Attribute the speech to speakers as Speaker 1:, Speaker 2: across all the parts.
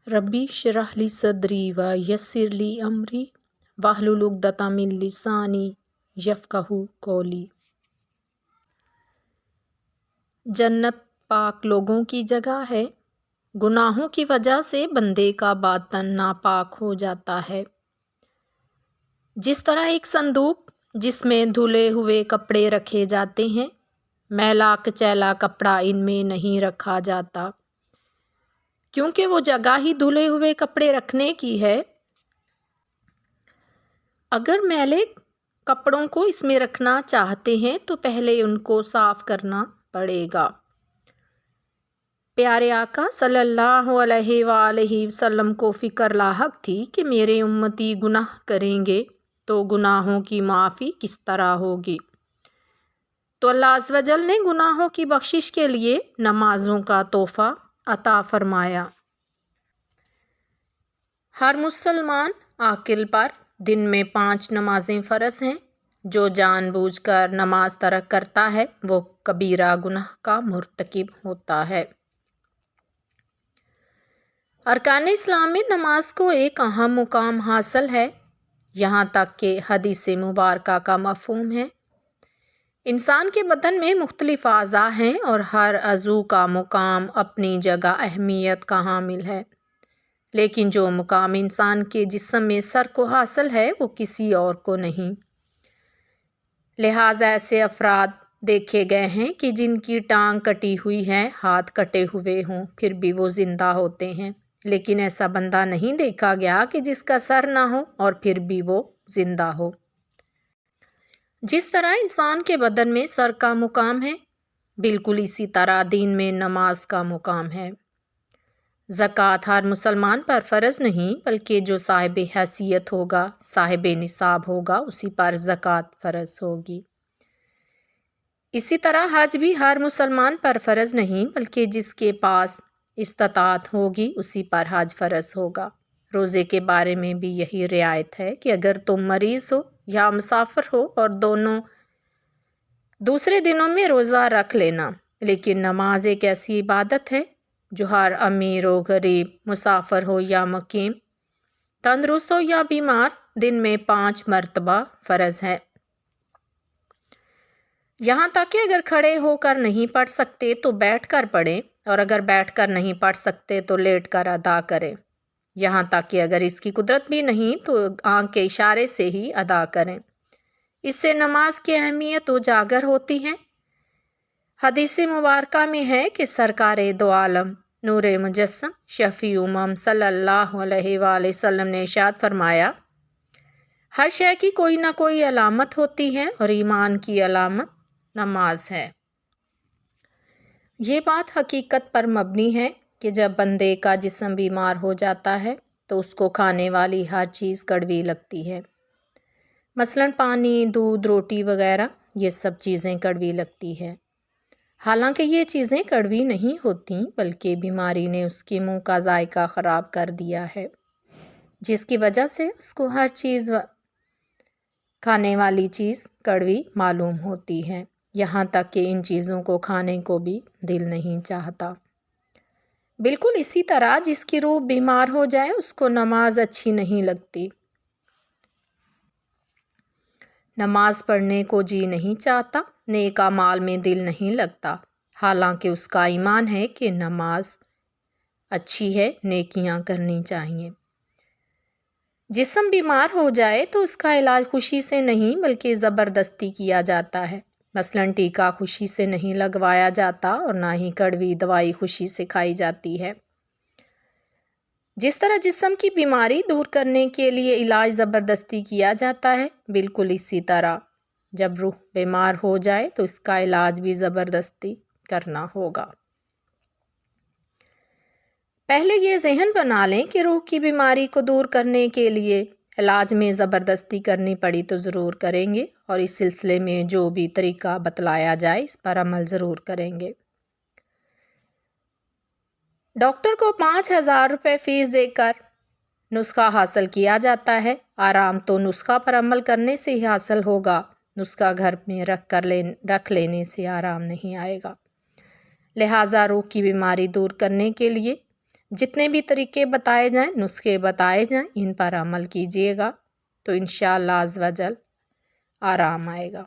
Speaker 1: ربی اشرح لی صدری و یسر لی امری واحلل عقدۃ من لسانی یفقہوا قولی۔ جنت پاک لوگوں کی جگہ ہے۔ گناہوں کی وجہ سے بندے کا باطن ناپاک ہو جاتا ہے۔ جس طرح ایک صندوق جس میں دھلے ہوئے کپڑے رکھے جاتے ہیں، میلا کچیلا کپڑا ان میں نہیں رکھا جاتا، کیونکہ وہ جگہ ہی دھلے ہوئے کپڑے رکھنے کی ہے۔ اگر میلے کپڑوں کو اس میں رکھنا چاہتے ہیں تو پہلے ان کو صاف کرنا پڑے گا۔ پیارے آقا صلی اللہ علیہ وآلہ وسلم کو فکر لاحق تھی کہ میرے امتی گناہ کریں گے تو گناہوں کی معافی کس طرح ہوگی، تو اللہ عز و جل نے گناہوں کی بخشش کے لیے نمازوں کا تحفہ عطا فرمایا۔ ہر مسلمان عاقل پر دن میں 5 نمازیں فرض ہیں۔ جو جان بوجھ کر نماز ترک کرتا ہے وہ کبیرہ گناہ کا مرتکب ہوتا ہے۔ ارکان اسلام میں نماز کو ایک اہم مقام حاصل ہے، یہاں تک کہ حدیث مبارکہ کا مفہوم ہے۔ انسان کے بدن میں مختلف اعضاء ہیں اور ہر عضو کا مقام اپنی جگہ اہمیت کا حامل ہے، لیکن جو مقام انسان کے جسم میں سر کو حاصل ہے وہ کسی اور کو نہیں۔ لہٰذا ایسے افراد دیکھے گئے ہیں کہ جن کی ٹانگ کٹی ہوئی ہے، ہاتھ کٹے ہوئے ہوں، پھر بھی وہ زندہ ہوتے ہیں، لیکن ایسا بندہ نہیں دیکھا گیا کہ جس کا سر نہ ہو اور پھر بھی وہ زندہ ہو۔ جس طرح انسان کے بدن میں سر کا مقام ہے، بالکل اسی طرح دین میں نماز کا مقام ہے۔ زکوٰۃ ہر مسلمان پر فرض نہیں، بلکہ جو صاحب حیثیت ہوگا، صاحب نصاب ہوگا، اسی پر زکوٰۃ فرض ہوگی۔ اسی طرح حج بھی ہر مسلمان پر فرض نہیں، بلکہ جس کے پاس استطاعت ہوگی اسی پر حج فرض ہوگا۔ روزے کے بارے میں بھی یہی رعایت ہے کہ اگر تم مریض ہو یا مسافر ہو اور دوسرے دنوں میں روزہ رکھ لینا، لیکن نماز ایک ایسی عبادت ہے جو ہر امیر و غریب، مسافر ہو یا مقیم، تندرست ہو یا بیمار، دن میں 5 مرتبہ فرض ہے۔ یہاں تک کہ اگر کھڑے ہو کر نہیں پڑھ سکتے تو بیٹھ کر پڑھیں، اور اگر بیٹھ کر نہیں پڑھ سکتے تو لیٹ کر ادا کریں۔ یہاں تک کہ اگر اس کی قدرت بھی نہیں تو آنکھ کے اشارے سے ہی ادا کریں۔ اس سے نماز کی اہمیت اجاگر ہوتی ہے۔ حدیث مبارکہ میں ہے کہ سرکار دو عالم نور مجسم شفیع امم صلی اللہ علیہ وآلہ وسلم نے ارشاد فرمایا، ہر شے کی کوئی نہ کوئی علامت ہوتی ہے اور ایمان کی علامت نماز ہے۔ یہ بات حقیقت پر مبنی ہے کہ جب بندے کا جسم بیمار ہو جاتا ہے تو اس کو کھانے والی ہر چیز کڑوی لگتی ہے، مثلاً پانی، دودھ، روٹی وغیرہ، یہ سب چیزیں کڑوی لگتی ہے۔ حالانکہ یہ چیزیں کڑوی نہیں ہوتیں، بلکہ بیماری نے اس کے منہ کا ذائقہ خراب کر دیا ہے، جس کی وجہ سے اس کو ہر چیز کھانے والی چیز کڑوی معلوم ہوتی ہے، یہاں تک کہ ان چیزوں کو کھانے کو بھی دل نہیں چاہتا۔ بالکل اسی طرح جس کی روح بیمار ہو جائے اس کو نماز اچھی نہیں لگتی، نماز پڑھنے کو جی نہیں چاہتا، نیک اعمال میں دل نہیں لگتا، حالانکہ اس کا ایمان ہے کہ نماز اچھی ہے، نیکیاں کرنی چاہیے۔ جسم بیمار ہو جائے تو اس کا علاج خوشی سے نہیں بلکہ زبردستی کیا جاتا ہے، مثلاً ٹیکہ خوشی سے نہیں لگوایا جاتا اور نہ ہی کڑوی دوائی خوشی سے کھائی جاتی ہے۔ جس طرح جسم کی بیماری دور کرنے کے لیے علاج زبردستی کیا جاتا ہے، بالکل اسی طرح جب روح بیمار ہو جائے تو اس کا علاج بھی زبردستی کرنا ہوگا۔ پہلے یہ ذہن بنا لیں کہ روح کی بیماری کو دور کرنے کے لیے علاج میں زبردستی کرنی پڑی تو ضرور کریں گے، اور اس سلسلے میں جو بھی طریقہ بتلایا جائے اس پر عمل ضرور کریں گے۔ ڈاکٹر کو 5,000 روپے فیس دے کر نسخہ حاصل کیا جاتا ہے، آرام تو نسخہ پر عمل کرنے سے ہی حاصل ہوگا، نسخہ گھر میں رکھ لینے سے آرام نہیں آئے گا۔ لہٰذا روح کی بیماری دور کرنے کے لیے جتنے بھی طریقے بتائے جائیں، نسخے بتائے جائیں، ان پر عمل کیجیے گا تو انشاءاللہ عز و جل آرام آئے گا۔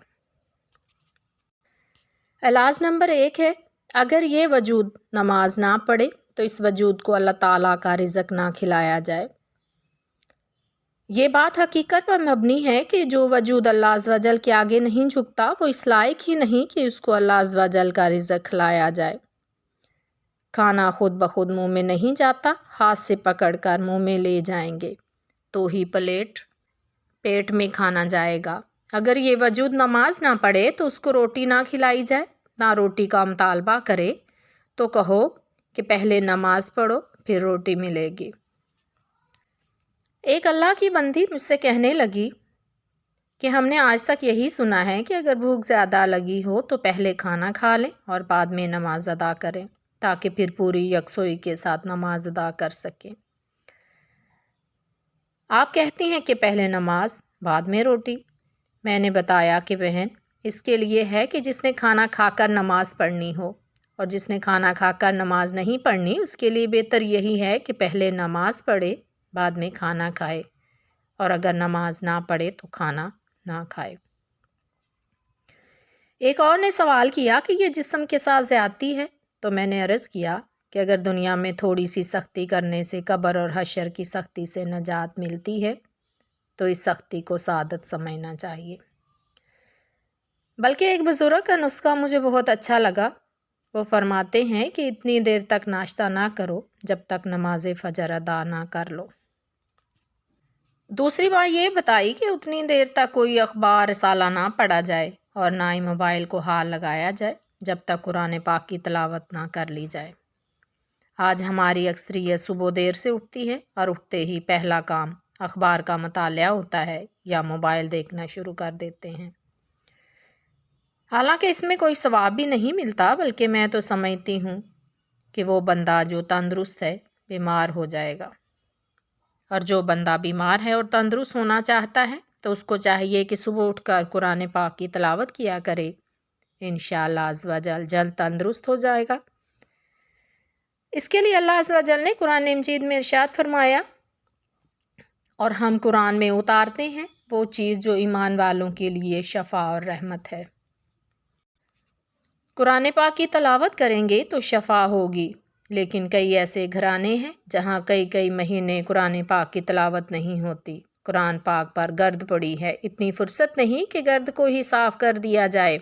Speaker 1: علاج نمبر 1 ہے، اگر یہ وجود نماز نہ پڑھے تو اس وجود کو اللہ تعالیٰ کا رزق نہ کھلایا جائے۔ یہ بات حقیقت پر مبنی ہے کہ جو وجود اللہ عز و جل کے آگے نہیں جھکتا وہ اس لائق ہی نہیں کہ اس کو اللہ عز و جل کا رزق کھلایا جائے۔ کھانا خود بخود منہ میں نہیں جاتا، ہاتھ سے پکڑ کر منہ میں لے جائیں گے تو ہی پیٹ میں کھانا جائے گا۔ اگر یہ وجود نماز نہ پڑھے تو اس کو روٹی نہ کھلائی جائے، نہ روٹی کا مطالبہ کرے تو کہو کہ پہلے نماز پڑھو پھر روٹی ملے گی۔ ایک اللہ کی بندی مجھ سے کہنے لگی کہ ہم نے آج تک یہی سنا ہے کہ اگر بھوک زیادہ لگی ہو تو پہلے کھانا کھا لیں اور بعد میں نماز ادا کریں تاکہ پھر پوری یکسوئی کے ساتھ نماز ادا کر سکیں۔ آپ کہتی ہیں کہ پہلے نماز بعد میں روٹی۔ میں نے بتایا کہ بہن، اس کے لیے ہے کہ جس نے کھانا کھا کر نماز پڑھنی ہو، اور جس نے کھانا کھا کر نماز نہیں پڑھنی اس کے لیے بہتر یہی ہے کہ پہلے نماز پڑھے بعد میں کھانا کھائے، اور اگر نماز نہ پڑھے تو کھانا نہ کھائے۔ ایک اور نے سوال کیا کہ یہ جسم کے ساتھ زیادتی ہے، تو میں نے عرض کیا کہ اگر دنیا میں تھوڑی سی سختی کرنے سے قبر اور حشر کی سختی سے نجات ملتی ہے تو اس سختی کو سعادت سمجھنا چاہیے۔ بلکہ ایک بزرگ کا نسخہ مجھے بہت اچھا لگا۔ وہ فرماتے ہیں کہ اتنی دیر تک ناشتہ نہ کرو جب تک نماز فجر ادا نہ کر لو۔ دوسری بات یہ بتائی کہ اتنی دیر تک کوئی اخبار رسالہ نہ پڑھا جائے اور نہ ہی موبائل کو ہاتھ لگایا جائے جب تک قرآن پاک کی تلاوت نہ کر لی جائے۔ آج ہماری اکثریت صبح دیر سے اٹھتی ہے اور اٹھتے ہی پہلا کام اخبار کا مطالعہ ہوتا ہے یا موبائل دیکھنا شروع کر دیتے ہیں۔ حالانکہ اس میں کوئی ثواب بھی نہیں ملتا، بلکہ میں تو سمجھتی ہوں کہ وہ بندہ جو تندرست ہے بیمار ہو جائے گا، اور جو بندہ بیمار ہے اور تندرست ہونا چاہتا ہے تو اس کو چاہیے کہ صبح اٹھ کر قرآن پاک کی تلاوت کیا کرے، انشاءاللہ عز و جل جلد تندرست ہو جائے گا۔ اس کے لیے اللہ عز و جل نے قرآن مجید میں ارشاد فرمایا، اور ہم قرآن میں اتارتے ہیں وہ چیز جو ایمان والوں کے لیے شفا اور رحمت ہے۔ قرآن پاک کی تلاوت کریں گے تو شفا ہوگی، لیکن کئی ایسے گھرانے ہیں جہاں کئی مہینے قرآن پاک کی تلاوت نہیں ہوتی۔ قرآن پاک پر گرد پڑی ہے، اتنی فرصت نہیں کہ گرد کو ہی صاف کر دیا جائے۔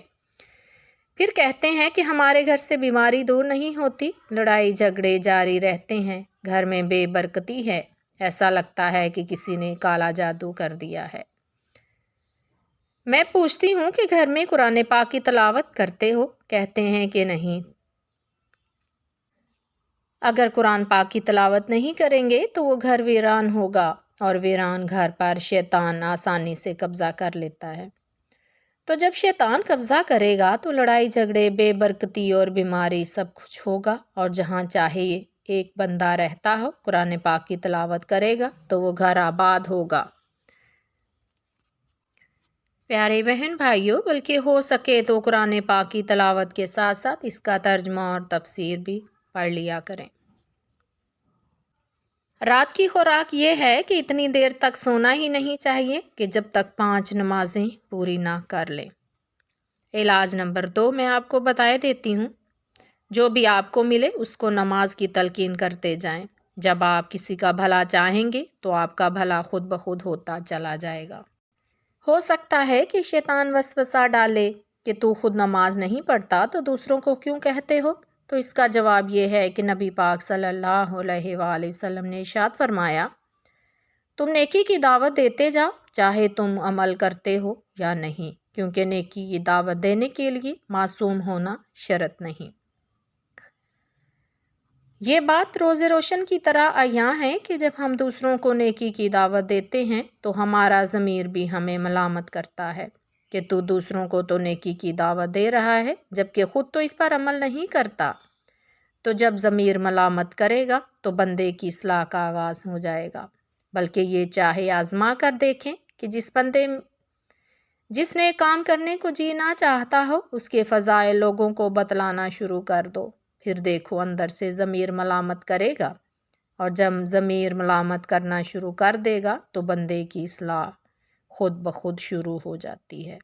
Speaker 1: پھر کہتے ہیں کہ ہمارے گھر سے بیماری دور نہیں ہوتی، لڑائی جھگڑے جاری رہتے ہیں، گھر میں بے برکتی ہے، ایسا لگتا ہے کہ کسی نے کالا جادو کر دیا ہے۔ میں پوچھتی ہوں کہ گھر میں قرآن پاک کی تلاوت کرتے ہو؟ کہتے ہیں کہ نہیں۔ اگر قرآن پاک کی تلاوت نہیں کریں گے تو وہ گھر ویران ہوگا، اور ویران گھر پر شیطان آسانی سے قبضہ کر لیتا ہے۔ تو جب شیطان قبضہ کرے گا تو لڑائی جھگڑے، بے برکتی اور بیماری سب کچھ ہوگا، اور جہاں چاہے ایک بندہ رہتا ہو قرآن پاک کی تلاوت کرے گا تو وہ گھر آباد ہوگا۔ پیارے بہن بھائیوں، بلکہ ہو سکے تو قرآن پاک کی تلاوت کے ساتھ ساتھ اس کا ترجمہ اور تفسیر بھی پڑھ لیا کریں۔ رات کی خوراک یہ ہے کہ اتنی دیر تک سونا ہی نہیں چاہیے کہ جب تک 5 نمازیں پوری نہ کر لیں۔ علاج نمبر 2 میں آپ کو بتائے دیتی ہوں، جو بھی آپ کو ملے اس کو نماز کی تلقین کرتے جائیں۔ جب آپ کسی کا بھلا چاہیں گے تو آپ کا بھلا خود بخود ہوتا چلا جائے گا۔ ہو سکتا ہے کہ شیطان وسوسہ ڈالے کہ تو خود نماز نہیں پڑھتا تو دوسروں کو کیوں کہتے ہو؟ تو اس کا جواب یہ ہے کہ نبی پاک صلی اللہ علیہ وآلہ وسلم نے ارشاد فرمایا، تم نیکی کی دعوت دیتے جاؤ چاہے تم عمل کرتے ہو یا نہیں، کیونکہ نیکی کی دعوت دینے کے لیے معصوم ہونا شرط نہیں۔ یہ بات روز روشن کی طرح عیاں ہے کہ جب ہم دوسروں کو نیکی کی دعوت دیتے ہیں تو ہمارا ضمیر بھی ہمیں ملامت کرتا ہے کہ تو دوسروں کو تو نیکی کی دعوت دے رہا ہے جبکہ خود تو اس پر عمل نہیں کرتا۔ تو جب ضمیر ملامت کرے گا تو بندے کی اصلاح کا آغاز ہو جائے گا۔ بلکہ یہ چاہے آزما کر دیکھیں کہ جس نے کام کرنے کو جی نہ چاہتا ہو اس کے فضائل لوگوں کو بتلانا شروع کر دو، پھر دیکھو اندر سے ضمیر ملامت کرے گا اور جب ضمیر ملامت کرنا شروع کر دے گا تو بندے کی اصلاح خود بخود شروع ہو جاتی ہے۔